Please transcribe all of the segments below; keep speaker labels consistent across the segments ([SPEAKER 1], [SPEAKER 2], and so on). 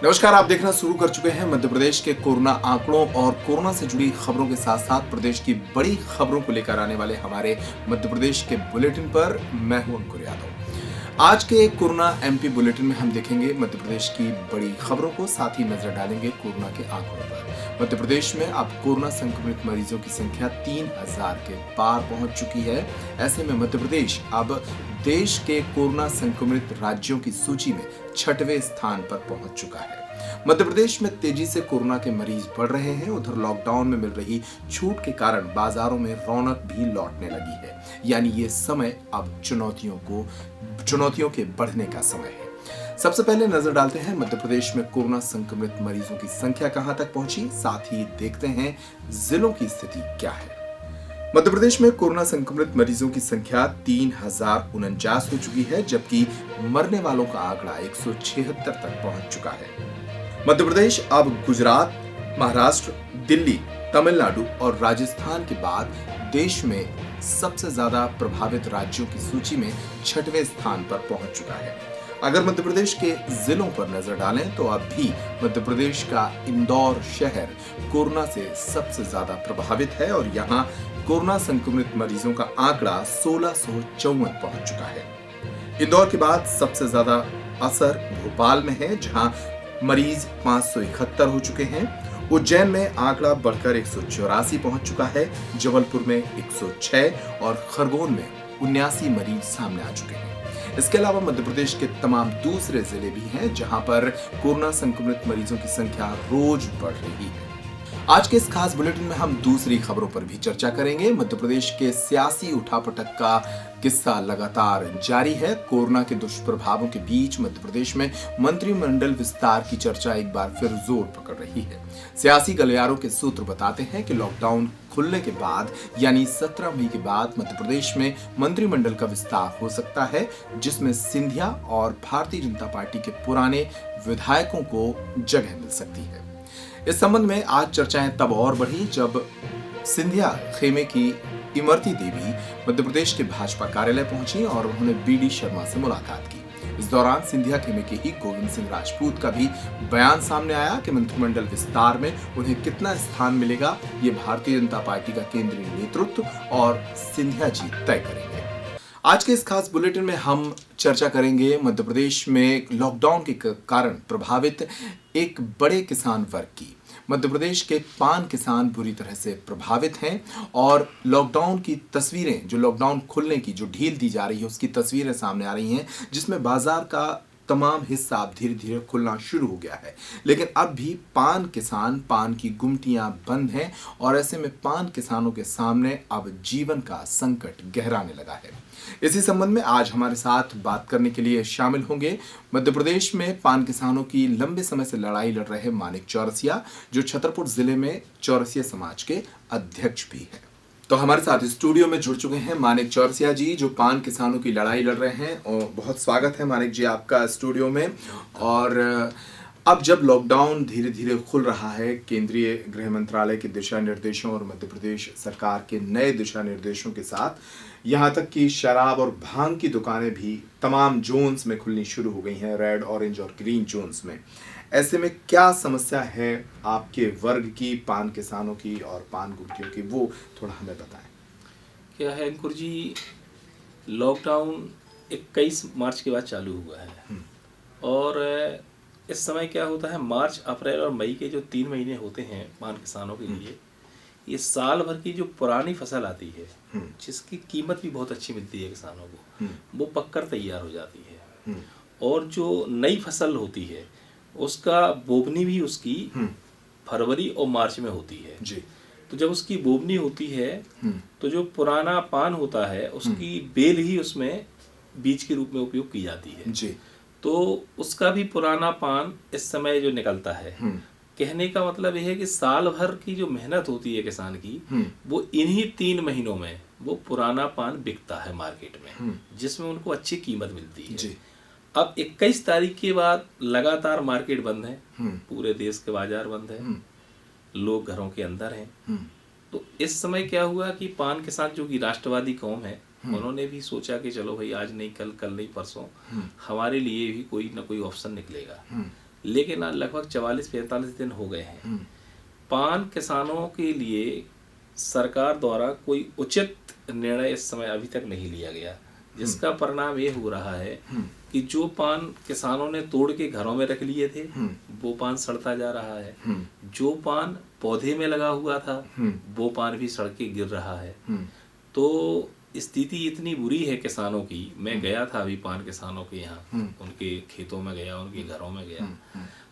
[SPEAKER 1] नमस्कार, आप देखना शुरू कर चुके हैं मध्य प्रदेश के कोरोना आंकड़ों और कोरोना से जुड़ी खबरों के साथ साथ प्रदेश की बड़ी खबरों को लेकर आने वाले हमारे मध्य प्रदेश के बुलेटिन पर। मैं हूं अंकुर यादव। आज के कोरोना एमपी बुलेटिन में हम देखेंगे मध्य प्रदेश की बड़ी खबरों को, साथ ही नजर डालेंगे कोरोना के आंकड़ों पर। मध्य प्रदेश में अब कोरोना संक्रमित मरीजों की संख्या 3000 के पार पहुंच चुकी है। ऐसे में मध्य प्रदेश अब देश के कोरोना संक्रमित राज्यों की सूची में 6वें स्थान पर पहुंच चुका है। मध्य प्रदेश में तेजी से कोरोना के मरीज बढ़ रहे हैं। उधर लॉकडाउन में मिल रही छूट के कारण बाजारों में रौनक भी लौटने लगी है। यानी ये समय अब चुनौतियों के बढ़ने का समय है। सबसे पहले नजर डालते हैं मध्य प्रदेश में कोरोना संक्रमित मरीजों की संख्या कहां तक पहुंची, साथ ही देखते हैं जिलों की स्थिति क्या है। मध्य प्रदेश में कोरोना संक्रमित मरीजों की संख्या 3049 हो चुकी है, जबकि मरने वालों का आंकड़ा 176 तक पहुंच चुका है। मध्य प्रदेश अब गुजरात, महाराष्ट्र, दिल्ली, तमिलनाडु और राजस्थान के बाद देश में सबसे ज्यादा प्रभावित राज्यों की सूची में 6वें स्थान पर पहुंच चुका है। अगर मध्य प्रदेश के जिलों पर नजर डालें तो अब भी मध्य प्रदेश का इंदौर शहर कोरोना से सबसे ज्यादा प्रभावित है और यहाँ कोरोना संक्रमित मरीजों का आंकड़ा 1654 पहुंच चुका है। इंदौर के बाद सबसे ज्यादा असर भोपाल में है, जहां मरीज 571 हो चुके हैं। उज्जैन में आंकड़ा बढ़कर 184 पहुंच चुका है। जबलपुर में 106 और खरगोन में 79 मरीज सामने आ चुके हैं। इसके अलावा मध्य प्रदेश के तमाम दूसरे जिले भी हैं, जहां पर कोरोना संक्रमित मरीजों की संख्या रोज बढ़ रही है। आज के इस खास बुलेटिन में हम दूसरी खबरों पर भी चर्चा करेंगे। मध्य प्रदेश के सियासी उठापटक का किस्सा लगातार जारी है। कोरोना के दुष्प्रभावों के बीच मध्य प्रदेश में मंत्रिमंडल विस्तार की चर्चा एक बार फिर जोर पकड़ रही है। सियासी गलियारों के सूत्र बताते हैं कि लॉकडाउन खुलने के बाद यानी 17 मई के बाद मध्य प्रदेश में मंत्रिमंडल का विस्तार हो सकता है, जिसमें सिंधिया और भारतीय जनता पार्टी के पुराने विधायकों को जगह मिल सकती है। इस संबंध में आज चर्चाएं तब और बढ़ी जब सिंधिया खेमे की इमरती देवी मध्य प्रदेश के भाजपा कार्यालय पहुंची और उन्होंने बीडी शर्मा से मुलाकात की। इस दौरान सिंधिया खेमे के ही गोविंद सिंह राजपूत का भी बयान सामने आया कि मंत्रिमंडल विस्तार में उन्हें कितना स्थान मिलेगा, ये भारतीय जनता पार्टी का केंद्रीय नेतृत्व और सिंधिया जी तय करेंगे। आज के इस खास बुलेटिन में हम चर्चा करेंगे मध्य प्रदेश में लॉकडाउन के कारण प्रभावित एक बड़े किसान वर्ग की। मध्य प्रदेश के पान किसान बुरी तरह से प्रभावित हैं और लॉकडाउन की तस्वीरें, जो लॉकडाउन खुलने की जो ढील दी जा रही है उसकी तस्वीरें सामने आ रही हैं, जिसमें बाजार का तमाम हिस्सा अब धीरे धीरे खुलना शुरू हो गया है। लेकिन अब भी पान किसान, पान की गुमटियां बंद हैं और ऐसे में पान किसानों के सामने अब जीवन का संकट गहराने लगा है। इसी संबंध में आज हमारे साथ बात करने के लिए शामिल होंगे मध्य प्रदेश में पान किसानों की लंबे समय से लड़ाई लड़ रहे मानिक चौरसिया, जो छतरपुर जिले में चौरसिया समाज के अध्यक्ष भी हैं। तो हमारे साथ स्टूडियो में जुड़ चुके हैं मानिक चौरसिया जी, जो पान किसानों की लड़ाई लड़ रहे हैं। और बहुत स्वागत है मानिक जी आपका स्टूडियो में। और अब जब लॉकडाउन धीरे धीरे खुल रहा है, केंद्रीय गृह मंत्रालय के दिशा निर्देशों और मध्य प्रदेश सरकार के नए दिशा निर्देशों के साथ, यहाँ तक कि शराब और भांग की दुकानें भी तमाम जोन्स में खुलनी शुरू हो गई हैं, रेड, ऑरेंज और ग्रीन जोन्स में। ऐसे में क्या समस्या है आपके वर्ग की, पान किसानों की और पान गुमटियों की, वो थोड़ा हमें बताएं।
[SPEAKER 2] क्या है अंकुर जी, लॉकडाउन 21 मार्च के बाद चालू हुआ है और इस समय क्या होता है, मार्च, अप्रैल और मई के जो 3 महीने होते हैं पान किसानों के लिए, ये साल भर की जो पुरानी फसल आती है, जिसकी कीमत भी बहुत अच्छी मिलती है किसानों को, वो पककर तैयार हो जाती है। और जो नई फसल होती है उसका बोवनी भी उसकी फरवरी और मार्च में होती है जी। तो जब उसकी बोवनी होती है तो जो पुराना पान होता है उसकी बेल ही उसमें बीज के रूप में उपयोग की जाती है जी। तो उसका भी पुराना पान इस समय जो निकलता है, कहने का मतलब यह है कि साल भर की जो मेहनत होती है किसान की, वो इन्हीं 3 महीनों में वो पुराना पान बिकता है मार्केट में, जिसमें उनको अच्छी कीमत मिलती है जी। अब 21 तारीख के बाद लगातार मार्केट बंद है, पूरे देश के बाजार बंद है, लोग घरों के अंदर हैं। तो इस समय क्या हुआ कि पान किसान जो कि राष्ट्रवादी कौम है, उन्होंने भी सोचा कि चलो भाई आज नहीं कल, कल नहीं परसों हमारे लिए भी कोई ना कोई ऑप्शन निकलेगा। लेकिन आज लगभग 44-45 दिन हो गए हैं। पान किसानों के लिए सरकार द्वारा कोई उचित निर्णय इस समय अभी तक नहीं लिया गया, जिसका परिणाम ये हो रहा है कि जो पान किसानों ने तोड़ के घरों में रख लिए थे वो पान सड़ता जा रहा है, जो पान पौधे में लगा हुआ था वो पान भी सड़ के गिर रहा है। तो स्थिति इतनी बुरी है किसानों की। मैं गया था अभी पान किसानों के यहाँ, उनके खेतों में गया, उनके घरों में गया,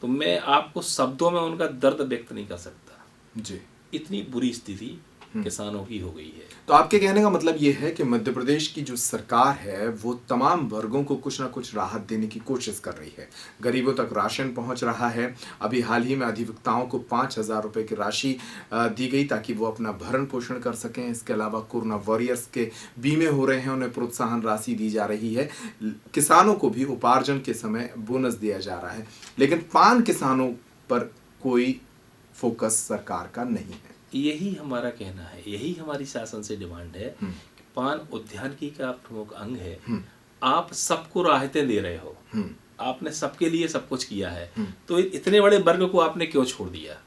[SPEAKER 2] तो मैं आपको शब्दों में उनका दर्द व्यक्त नहीं कर सकता
[SPEAKER 1] जी।
[SPEAKER 2] इतनी बुरी स्थिति किसानों की हो गई है।
[SPEAKER 1] तो आपके कहने का मतलब ये है कि मध्य प्रदेश की जो सरकार है वो तमाम वर्गों को कुछ ना कुछ राहत देने की कोशिश कर रही है, गरीबों तक राशन पहुंच रहा है। अभी हाल ही में अधिवक्ताओं को 5,000 रुपए की राशि दी गई ताकि वो अपना भरण पोषण कर सकें। इसके अलावा कोरोना वॉरियर्स के बीमे हो रहे हैं, उन्हें प्रोत्साहन राशि दी जा रही है। किसानों को भी उपार्जन के समय बोनस दिया जा रहा है, लेकिन पान किसानों पर कोई फोकस सरकार का नहीं है।
[SPEAKER 2] यही हमारा कहना है, यही हमारी शासन से डिमांड है कि पान उद्यानिकी का प्रमुख अंग है। आप सबको राहतें दे रहे हो, आपने सबके लिए सब कुछ किया है, तो इतने बड़े वर्ग को आपने क्यों छोड़ दिया?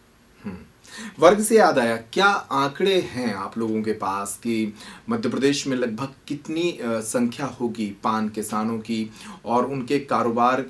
[SPEAKER 1] वर्ग से याद आया, क्या आंकड़े हैं आप लोगों के पास कि मध्य प्रदेश में लगभग कितनी संख्या होगी पान किसानों की, और उनके कारोबार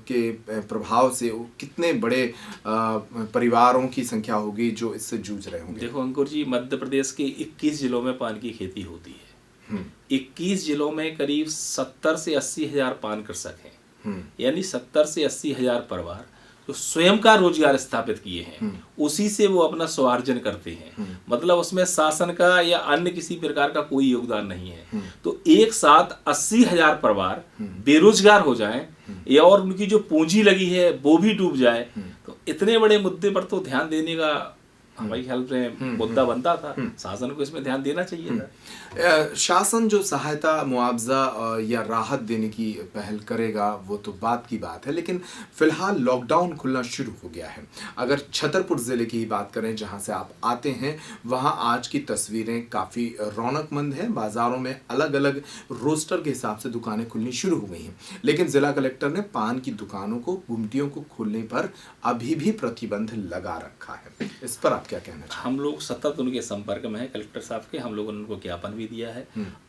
[SPEAKER 1] के प्रभाव से कितने बड़े परिवारों की संख्या होगी जो इससे जूझ रहे होंगे?
[SPEAKER 2] देखो अंकुर जी, मध्य प्रदेश के 21 जिलों में पान की खेती होती है। 21 जिलों में करीब 70 से 80 हजार पान कृषक हैं, यानी 70 से 80 हजार परिवार जो स्वयं का रोजगार स्थापित किए हैं, उसी से वो अपना स्वार्जन करते हैं। मतलब उसमें शासन का या अन्य किसी प्रकार का कोई योगदान नहीं है। तो एक साथ 80 हजार परिवार बेरोजगार हो जाएं या और उनकी जो पूंजी लगी है वो भी डूब जाए, तो इतने बड़े मुद्दे पर तो ध्यान देने का हमारी ख्याल से मुद्दा बनता था। शासन को इसमें ध्यान देना चाहिए था।
[SPEAKER 1] शासन जो सहायता, मुआवजा या राहत देने की पहल करेगा वो तो बात की बात है, लेकिन फिलहाल लॉकडाउन खुलना शुरू हो गया है। अगर छतरपुर जिले की ही बात करें जहां से आप आते हैं, वहां आज की तस्वीरें काफ़ी रौनकमंद हैं। बाजारों में अलग अलग रोस्टर के हिसाब से दुकानें खुलनी शुरू हो गई हैं, लेकिन जिला कलेक्टर ने पान की दुकानों को, गुमटियों को खोलने पर अभी भी प्रतिबंध लगा रखा है। इस पर आप क्या कहना चाहिए?
[SPEAKER 2] हम लोग सतत उनके संपर्क में हैं कलेक्टर साहब के। हम लोगों ने उनको ज्ञापन भी दिया है।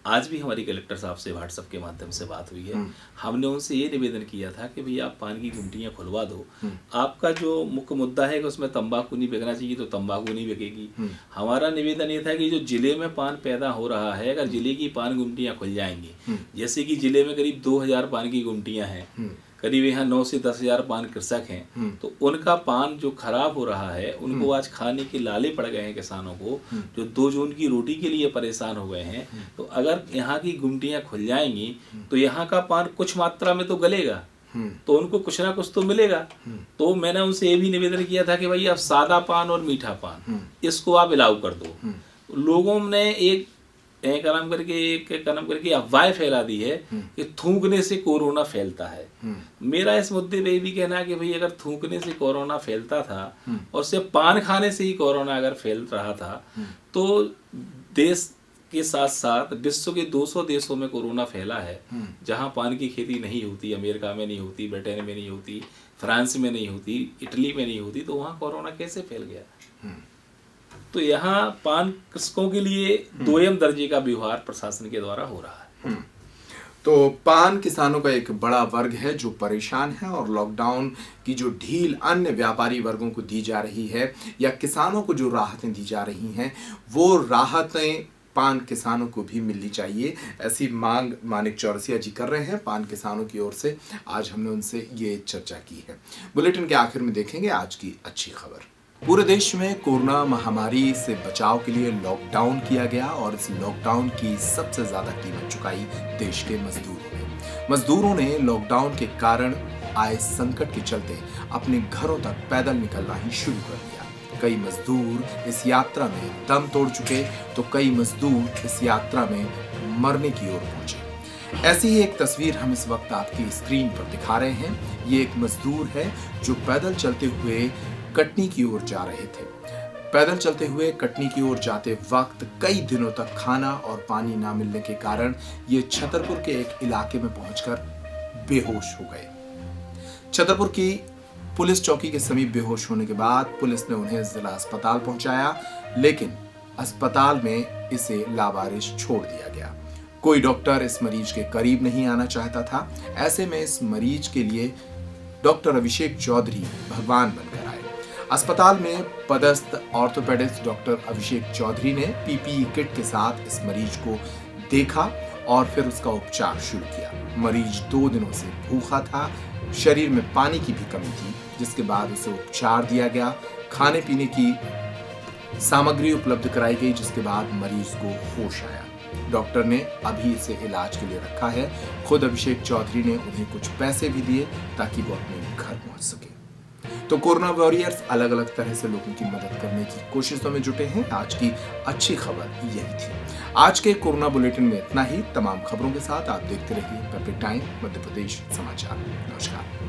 [SPEAKER 2] आज भी हमारी कलेक्टर साहब से व्हाट्सएप के माध्यम से बात हुई है। हमने उनसे ये निवेदन किया था कि भैया आप पान की गुमटियाँ खुलवा दो। आपका जो मुख्य मुद्दा है कि उसमें तंबाकू नहीं बिकना चाहिए, तो तंबाकू नहीं बिकेगी। हमारा निवेदन ये था कि जो जिले में पान पैदा हो रहा है, अगर जिले की पान गुमटियाँ खुल जाएंगी, जैसे कि जिले में करीब 2,000 पान की गुमटियाँ हैं, करीब यहाँ 9 से 10 हजार पान कृषक हैं, तो उनका पान जो खराब हो रहा है, उनको आज खाने के लाले पड़ गए हैं किसानों को, जो 2 जून की रोटी के लिए परेशान हो गए हैं। तो अगर यहाँ की गुमटियाँ खुल जाएंगी तो यहाँ का पान कुछ मात्रा में तो गलेगा, तो उनको कुछ ना कुछ तो मिलेगा। तो मैंने उनसे ये भी निवेदन किया था कि भाई आप सादा पान और मीठा पान इसको आप अलाउ कर दो। लोगों ने एक कदम करके अफवाह फैला दी है कि थूकने से कोरोना फैलता है। मेरा इस मुद्दे पे भी कहना है कि भाई अगर थूकने से कोरोना फैलता था और सिर्फ पान खाने से ही कोरोना अगर फैल रहा था, तो देश के साथ साथ विश्व के 200 देशों में कोरोना फैला है, जहां पान की खेती नहीं होती, अमेरिका में नहीं होती, ब्रिटेन में नहीं होती, फ्रांस में नहीं होती, इटली में नहीं होती, तो वहां कोरोना कैसे फैल गया? तो यहाँ पान कृषकों के लिए दोयम दर्जे का व्यवहार प्रशासन के द्वारा हो रहा है।
[SPEAKER 1] तो पान किसानों का एक बड़ा वर्ग है जो परेशान है, और लॉकडाउन की जो ढील अन्य व्यापारी वर्गों को दी जा रही है या किसानों को जो राहतें दी जा रही हैं, वो राहतें पान किसानों को भी मिलनी चाहिए। ऐसी मांग मानिक चौरसिया जी कर रहे हैं पान किसानों की ओर से। आज हमने उनसे ये चर्चा की है। बुलेटिन के आखिर में देखेंगे आज की अच्छी खबर। पूरे देश में कोरोना महामारी से बचाव के लिए लॉकडाउन किया गया, और इस लॉकडाउन की सबसे ज्यादा कीमत चुकाई देश के मजदूरों ने। मजदूरों ने लॉकडाउन के कारण आए संकट के चलते अपने घरों तक पैदल निकलना ही शुरू कर दिया। कई मजदूर इस यात्रा में दम तोड़ चुके, तो कई मजदूर इस यात्रा में मरने की ओर पहुंचे। ऐसी ही एक तस्वीर हम इस वक्त आपकी स्क्रीन पर दिखा रहे हैं। ये एक मजदूर है जो पैदल चलते हुए कटनी की ओर जा रहे थे। पैदल चलते हुए कटनी की ओर जाते वक्त कई दिनों तक खाना और पानी ना मिलने के कारण ये छतरपुर के एक इलाके में पहुंचकर बेहोश हो गए। छतरपुर की पुलिस चौकी के समीप बेहोश होने के बाद पुलिस ने उन्हें जिला अस्पताल पहुंचाया, लेकिन अस्पताल में इसे लावारिस छोड़ दिया गया। कोई डॉक्टर इस मरीज के करीब नहीं आना चाहता था। ऐसे में इस मरीज के लिए डॉक्टर अभिषेक चौधरी भगवान बनकर आए। अस्पताल में पदस्थ ऑर्थोपेडिक्स डॉक्टर अभिषेक चौधरी ने पीपीई किट के साथ इस मरीज को देखा और फिर उसका उपचार शुरू किया। मरीज 2 दिनों से भूखा था, शरीर में पानी की भी कमी थी, जिसके बाद उसे उपचार दिया गया। खाने पीने की सामग्री उपलब्ध कराई गई, जिसके बाद मरीज को होश आया। डॉक्टर ने अभी इसे इलाज के लिए रखा है। खुद अभिषेक चौधरी ने उन्हें कुछ पैसे भी दिए ताकि वो अपने घर पहुंच सके। तो कोरोना वॉरियर्स अलग अलग तरह से लोगों की मदद करने की कोशिशों में जुटे हैं। आज की अच्छी खबर यही थी। आज के कोरोना बुलेटिन में इतना ही। तमाम खबरों के साथ आप देखते रहिए पेपर टाइम मध्य प्रदेश समाचार। नमस्कार।